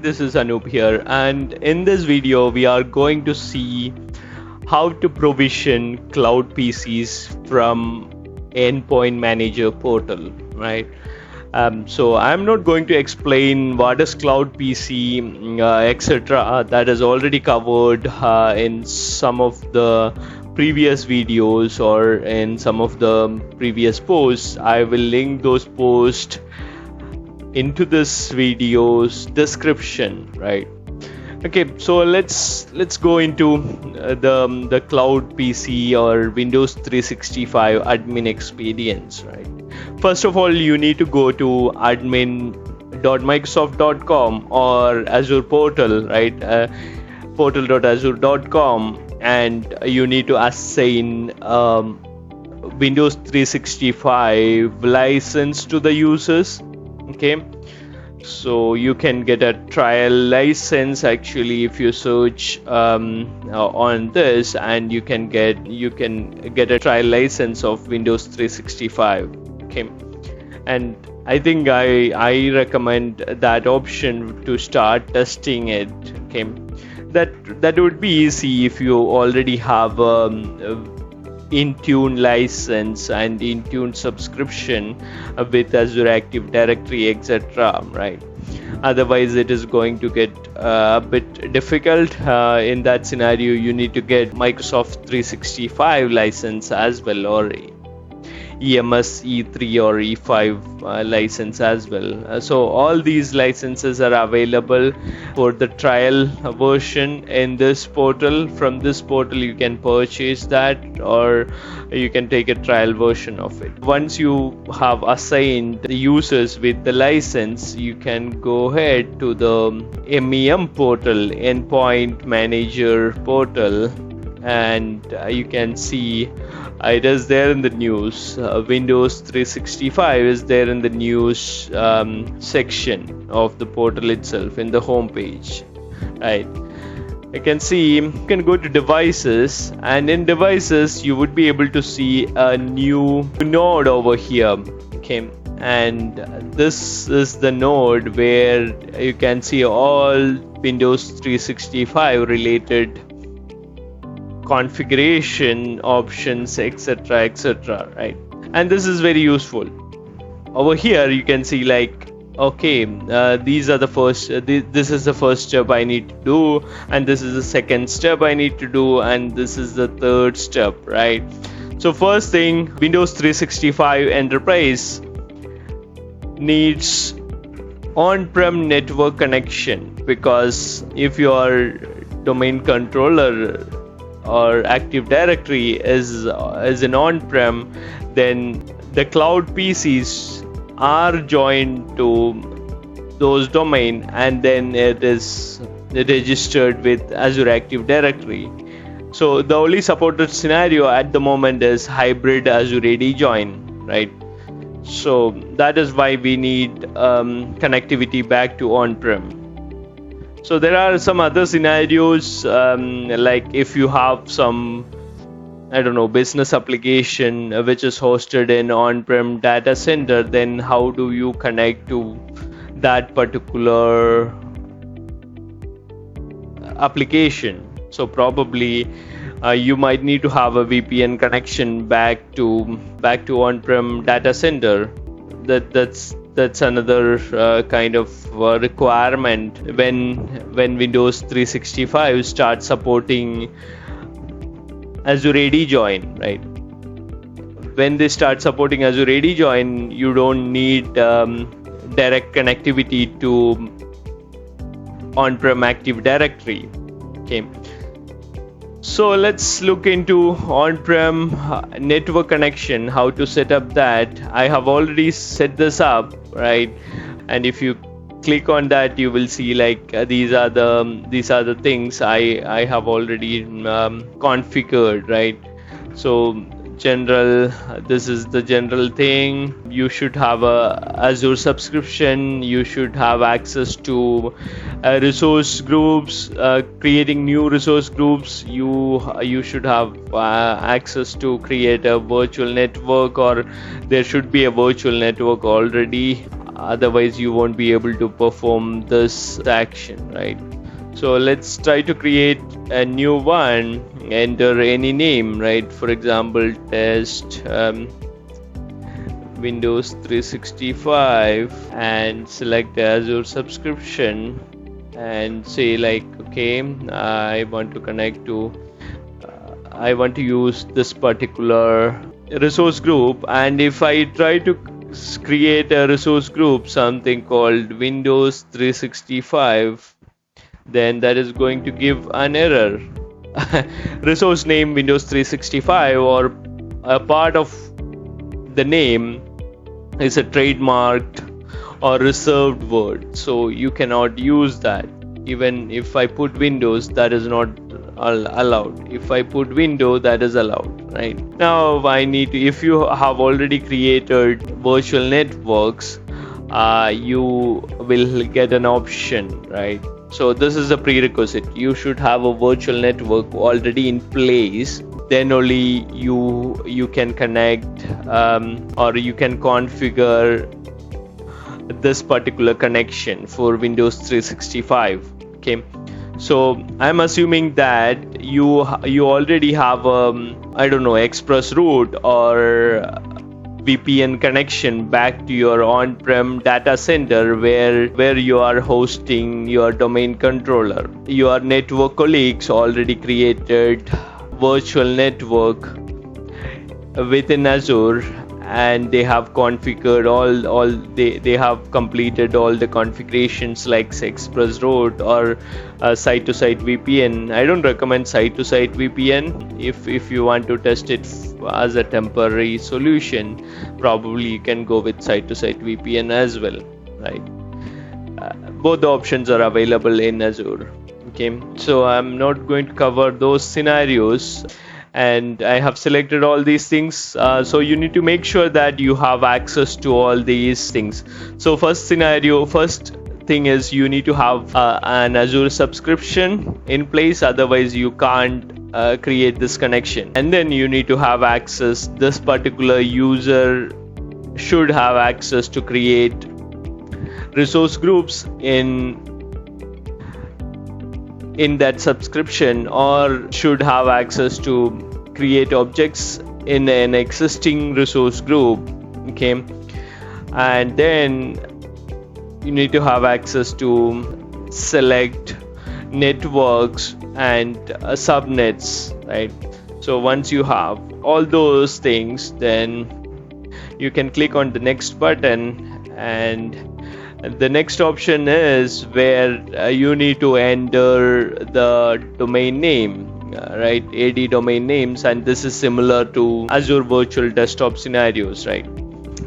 this is Anup here, and in this video we are going to see how to provision Cloud PCs from Endpoint Manager portal, right? So I'm not going to explain what is Cloud PC, etc. That is already covered in some of the previous videos or in some of the previous posts. I will link those posts into this video's description, right? Okay, so let's go into the Cloud PC or Windows 365 admin experience, right? First of all, you need to go to admin.microsoft.com or Azure portal, right? Portal.azure.com, and you need to assign Windows 365 license to the users. Okay, so you can get a trial license actually if you search on this, and you can get a trial license of Windows 365. Okay, and I think I recommend that option to start testing it. Okay, that would be easy if you already have Intune license and Intune subscription with Azure Active Directory, etc. Right? Otherwise, it is going to get a bit difficult. In that scenario, you need to get Microsoft 365 license as well, or EMS E3 or E5 license as well. So all these licenses are available for the trial version in this portal. From this portal you can purchase that, or you can take a trial version of it. Once you have assigned the users with the license, you can go ahead to the MEM portal, Endpoint Manager portal, and you can see it is there in the news. Windows 365 is there in the news section of the portal itself, in the home page, right? You can see, you can go to devices, and in devices you would be able to see a new node over here. Okay, and this is the node where you can see all Windows 365 related configuration options, etc., right? And this is very useful. Over here you can see, like, okay, these are the first this is the first step I need to do, and this is the second step I need to do, and this is the third step, right? So first thing, Windows 365 Enterprise needs on-prem network connection, because if your domain controller or Active Directory is an on-prem, then the Cloud PCs are joined to those domain, and then it is registered with Azure Active Directory. So the only supported scenario at the moment is hybrid Azure AD join, right? So that is why we need connectivity back to on-prem. So there are some other scenarios, like if you have some, I don't know, business application which is hosted in on-prem data center, then how do you connect to that particular application? So probably you might need to have a VPN connection back to on-prem data center. That's another kind of requirement when Windows 365 starts supporting Azure AD join, right? When they start supporting Azure AD join, you don't need direct connectivity to on-prem Active Directory. Okay, so let's look into on-prem network connection, how to set up that. I have already set this up, right? And if you click on that, you will see, like, these are the things I have already configured, right? So general, this is the general thing. You should have a Azure subscription. You should have access to resource groups, creating new resource groups. You should have access to create a virtual network, or there should be a virtual network already otherwise you won't be able to perform this action, right? So let's try to create a new one, enter any name, right? For example, test Windows 365 and select Azure subscription and say like, okay, I want to connect to I want to use this particular resource group, and if I try to create a resource group, something called Windows 365, then that is going to give an error. Resource name Windows 365 or a part of the name is a trademarked or reserved word, so you cannot use that. Even if I put Windows, that is not allowed. If I put window, that is allowed, right? Now I need to, if you have already created virtual networks, you will get an option, right? So this is a prerequisite. You should have a virtual network already in place, then only you can connect or you can configure this particular connection for Windows 365. Okay, so I'm assuming that you already have I don't know, express route or VPN connection back to your on-prem data center where you are hosting your domain controller. Your network colleagues already created virtual network within Azure, and they have configured they have completed all the configurations like express route or site-to-site VPN. I don't recommend site-to-site VPN. If you want to test it as a temporary solution, probably you can go with site-to-site VPN as well, right? Both the options are available in Azure. Okay, so I'm not going to cover those scenarios, and I have selected all these things. So you need to make sure that you have access to all these things. So first thing is you need to have an Azure subscription in place, otherwise you can't create this connection. And then you need to have access, this particular user should have access to create resource groups in that subscription, or should have access to create objects in an existing resource group. Okay, and then you need to have access to select networks and subnets, right? So once you have all those things, then you can click on the next button, and the next option is where you need to enter the domain name, right? AD domain names, and this is similar to Azure virtual desktop scenarios, right?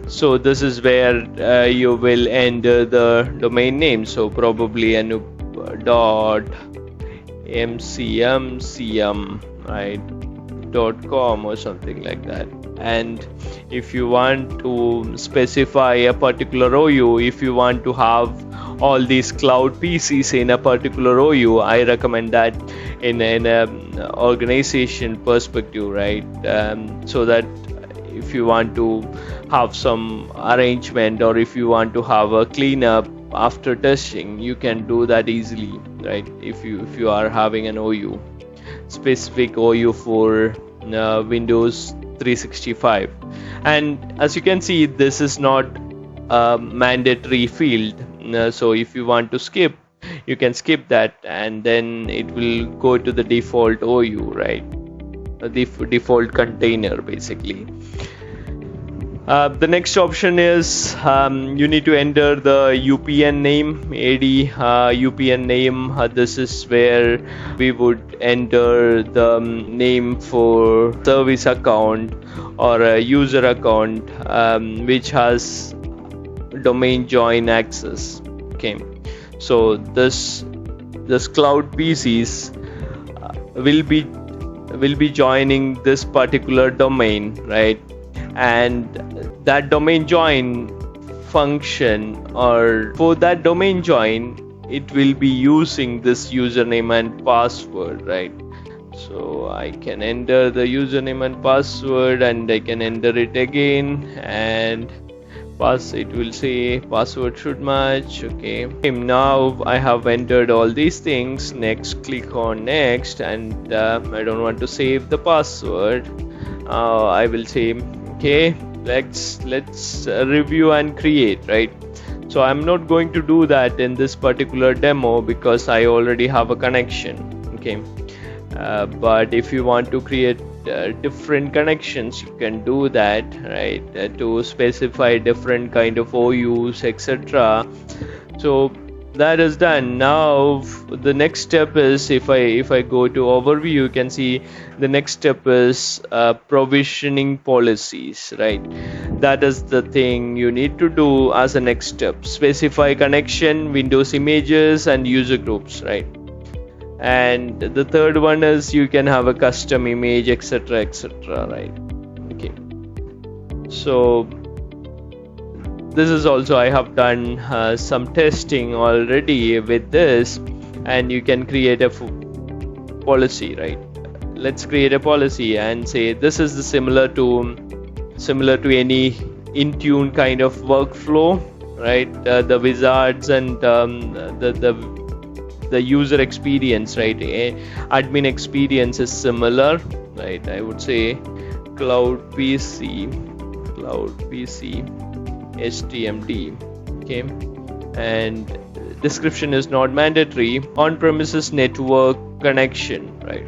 So this is where you will enter the domain name. So probably anup.mcmcm, right, .com or something like that. And if you want to specify a particular OU, if you want to have all these cloud PCs in a particular OU, I recommend that in an organization perspective, right? So that if you want to have some arrangement, or if you want to have a cleanup after testing, you can do that easily, right? If you are having an OU, specific OU for Windows 365. And as you can see, this is not a mandatory field, so if you want to skip, you can skip that, and then it will go to the default OU, right? The default container basically. The next option is you need to enter the UPN name, AD UPN name. This is where we would enter the name for service account or a user account which has domain join access. Okay, so this Cloud PCs will be joining this particular domain, right? And that domain join function, or for that domain join, it will be using this username and password, right? So I can enter the username and password, and I can enter it again, and It will say password should match. Okay, now I have entered all these things. Next, click on next, and I don't want to save the password. I will say okay, let's review and create, right? So I'm not going to do that in this particular demo because I already have a connection. Okay, but if you want to create different connections, you can do that, right? To specify different kind of OUs, etc. So that is done. Now the next step is, if I go to overview, you can see the next step is provisioning policies, right? That is the thing you need to do as a next step. Specify connection, Windows images, and user groups, right? And the third one is you can have a custom image, etc, etc, right? Okay, so this is also, I have done some testing already with this, and you can create a policy, right? Let's create a policy and say this is the similar to any Intune kind of workflow, right? The wizards and the user experience, right? Admin experience is similar, right? I would say Cloud PC HTMD. Okay, and description is not mandatory. On-premises network connection, right?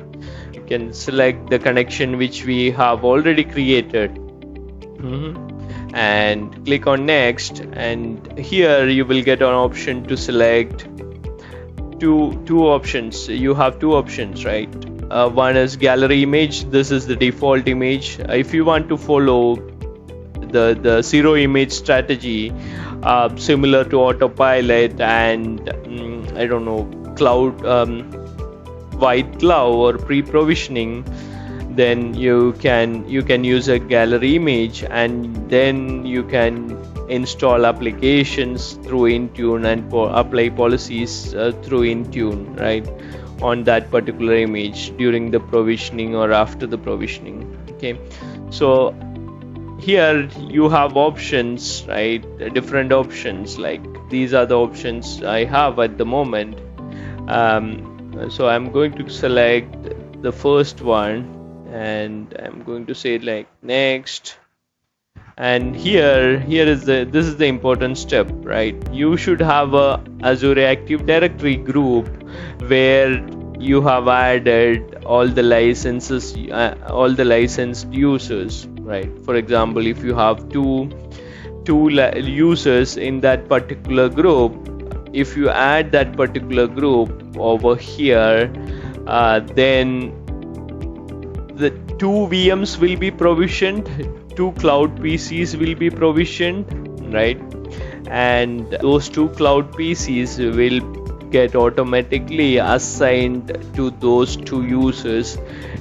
You can select the connection which we have already created. And click on next, and here you will get an option to select two options. You have two options, right? One is gallery image. This is the default image. If you want to follow the zero image strategy, similar to autopilot and I don't know, cloud, white glove or pre-provisioning, then you can use a gallery image, and then you can install applications through Intune and apply policies through Intune, right, on that particular image during the provisioning or after the provisioning. Okay, so here you have options, right? Different options, like these are the options I have at the moment. So I'm going to select the first one, and I'm going to say like next. And this is the important step, right? You should have a Azure Active Directory group where you have added all the licenses, all the licensed users, right? For example, if you have two users in that particular group, if you add that particular group over here, then the two VMs will be provisioned, two Cloud PCs will be provisioned, right? And those two Cloud PCs will get automatically assigned to those two users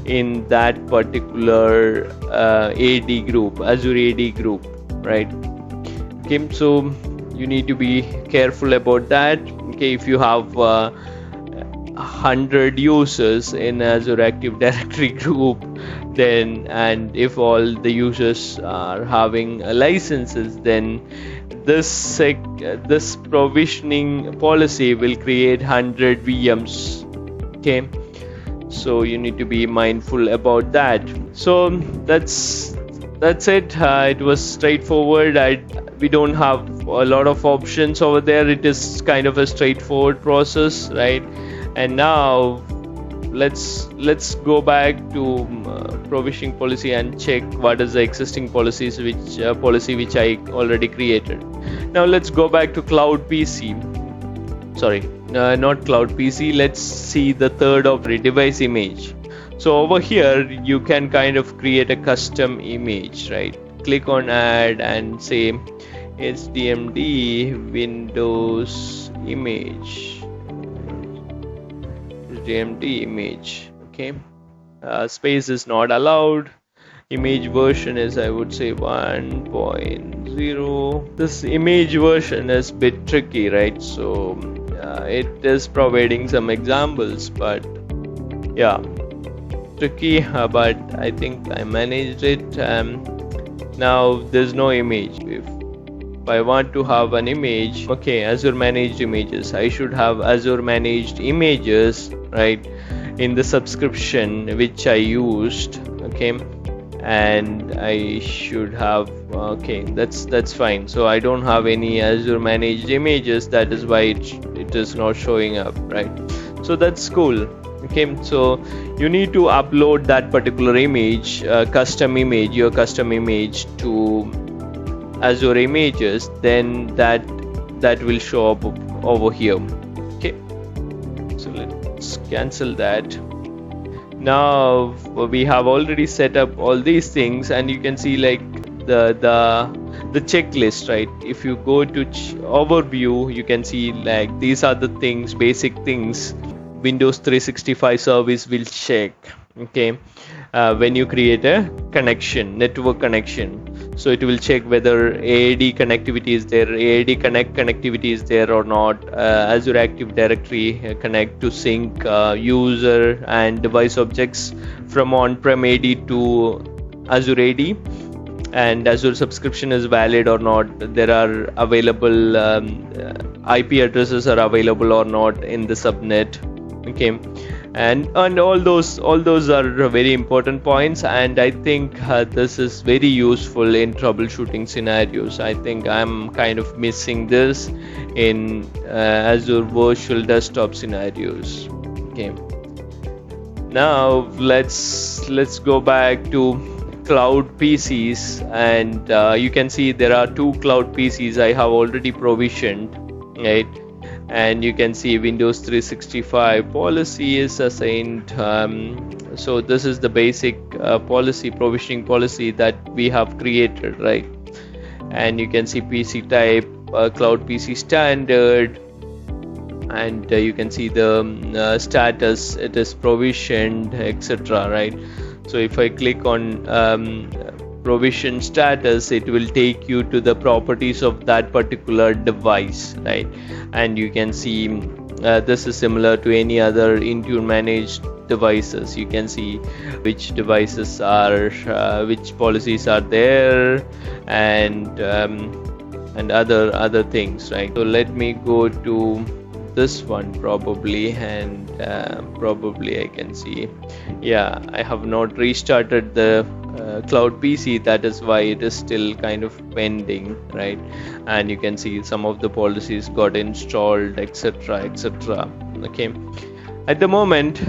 in that particular AD group, Azure AD group, right? Okay, so you need to be careful about that. Okay, if you have 100 users in Azure Active Directory group, then, and if all the users are having licenses, then this provisioning policy will create 100 VMs. Okay, so you need to be mindful about that. So that's it. It was straightforward. We don't have a lot of options over there. It is kind of a straightforward process, right? And now let's go back to provisioning policy and check what is the existing policies, policy which I already created. Now let's go back to Cloud PC. Sorry, not Cloud PC. Let's see the third of the device image. So over here you can kind of create a custom image, right? Click on add and say HDMD Windows image. HDMD image. Okay, space is not allowed. Image version is, I would say, 1.0. This image version is a bit tricky, right? So it is providing some examples, but yeah, tricky, but I think I managed it. Now there's no image. I want to have an image, okay, Azure managed images, I should have Azure managed images, right, in the subscription which I used, okay, and I should have, okay, that's fine. So I don't have any Azure managed images, that is why it is not showing up, right? So that's cool. Okay, so you need to upload that particular image, custom image, your custom image to Azure Images, then that will show up over here. Okay, so let's cancel that. Now we have already set up all these things, and you can see like the checklist, right? If you go to overview, you can see like these are the things, basic things Windows 365 service will check, okay, when you create a connection, network connection. So it will check whether AAD connectivity is there, AAD Connect connectivity is there or not, Azure Active Directory connect to sync user and device objects from on-prem AD to Azure AD, and Azure subscription is valid or not, there are available IP addresses are available or not in the subnet, okay, and all those are very important points, and I think this is very useful in troubleshooting scenarios. I think I'm kind of missing this in Azure virtual desktop scenarios. Okay, now let's go back to Cloud PCs, and you can see there are 2 Cloud PCs I have already provisioned, right? And you can see Windows 365 policy is assigned. So this is the basic provisioning policy that we have created, right? And you can see PC type, Cloud PC standard, and you can see the status, it is provisioned, etc., right? So if I click on provision status, it will take you to the properties of that particular device, right? And you can see this is similar to any other Intune managed devices. You can see which devices are which policies are there, and other things, right? So let me go to this one probably, and probably I can see, yeah, I have not restarted the Cloud PC, that is why it is still kind of pending, right? And you can see some of the policies got installed, etc., okay. At the moment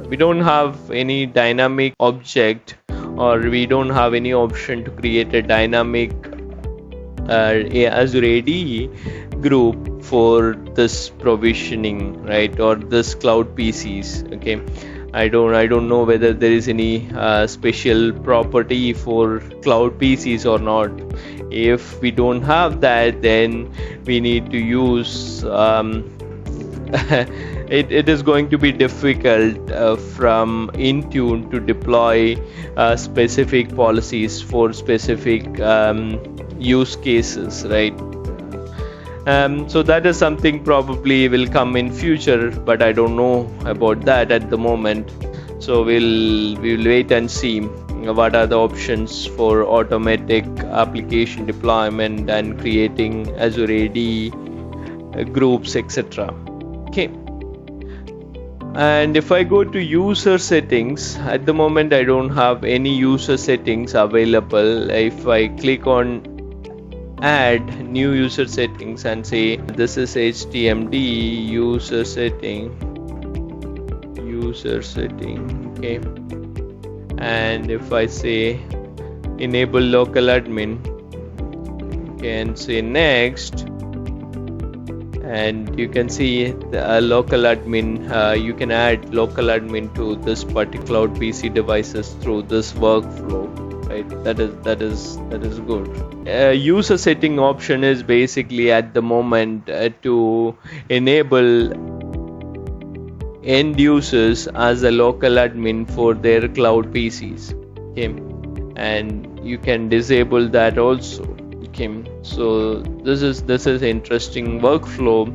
we don't have any dynamic object, or we don't have any option to create a dynamic Azure AD group for this provisioning, right, or this Cloud PCs, okay. I don't know whether there is any special property for Cloud PCs or not. If we don't have that, then we need to use it is going to be difficult from Intune to deploy specific policies for specific use cases, right? So that is something probably will come in future, but I don't know about that at the moment. So we'll wait and see what are the options for automatic application deployment and creating Azure AD groups, etc. Okay. And if I go to user settings, at the moment I don't have any user settings available. If I click on add new user settings and say this is HTMD user setting, okay, and if I say enable local admin, okay, and say next, and you can see the local admin, you can add local admin to this particular PC devices through this workflow, right? That is good. User setting option is basically at the moment to enable end users as a local admin for their Cloud PCs, okay, and you can disable that also, okay. So this is interesting workflow.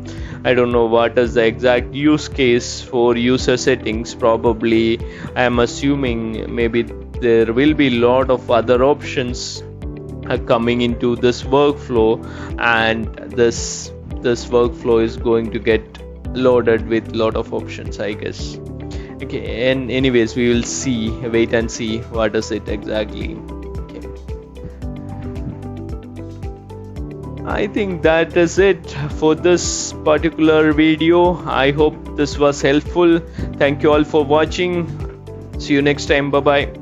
I don't know what is the exact use case for user settings. Probably I am assuming maybe there will be a lot of other options coming into this workflow, and this workflow is going to get loaded with lot of options, I guess. Okay, and anyways, we will wait and see what is it exactly. Okay, I think that is it for this particular video. I hope this was helpful. Thank you all for watching. See you next time. Bye bye.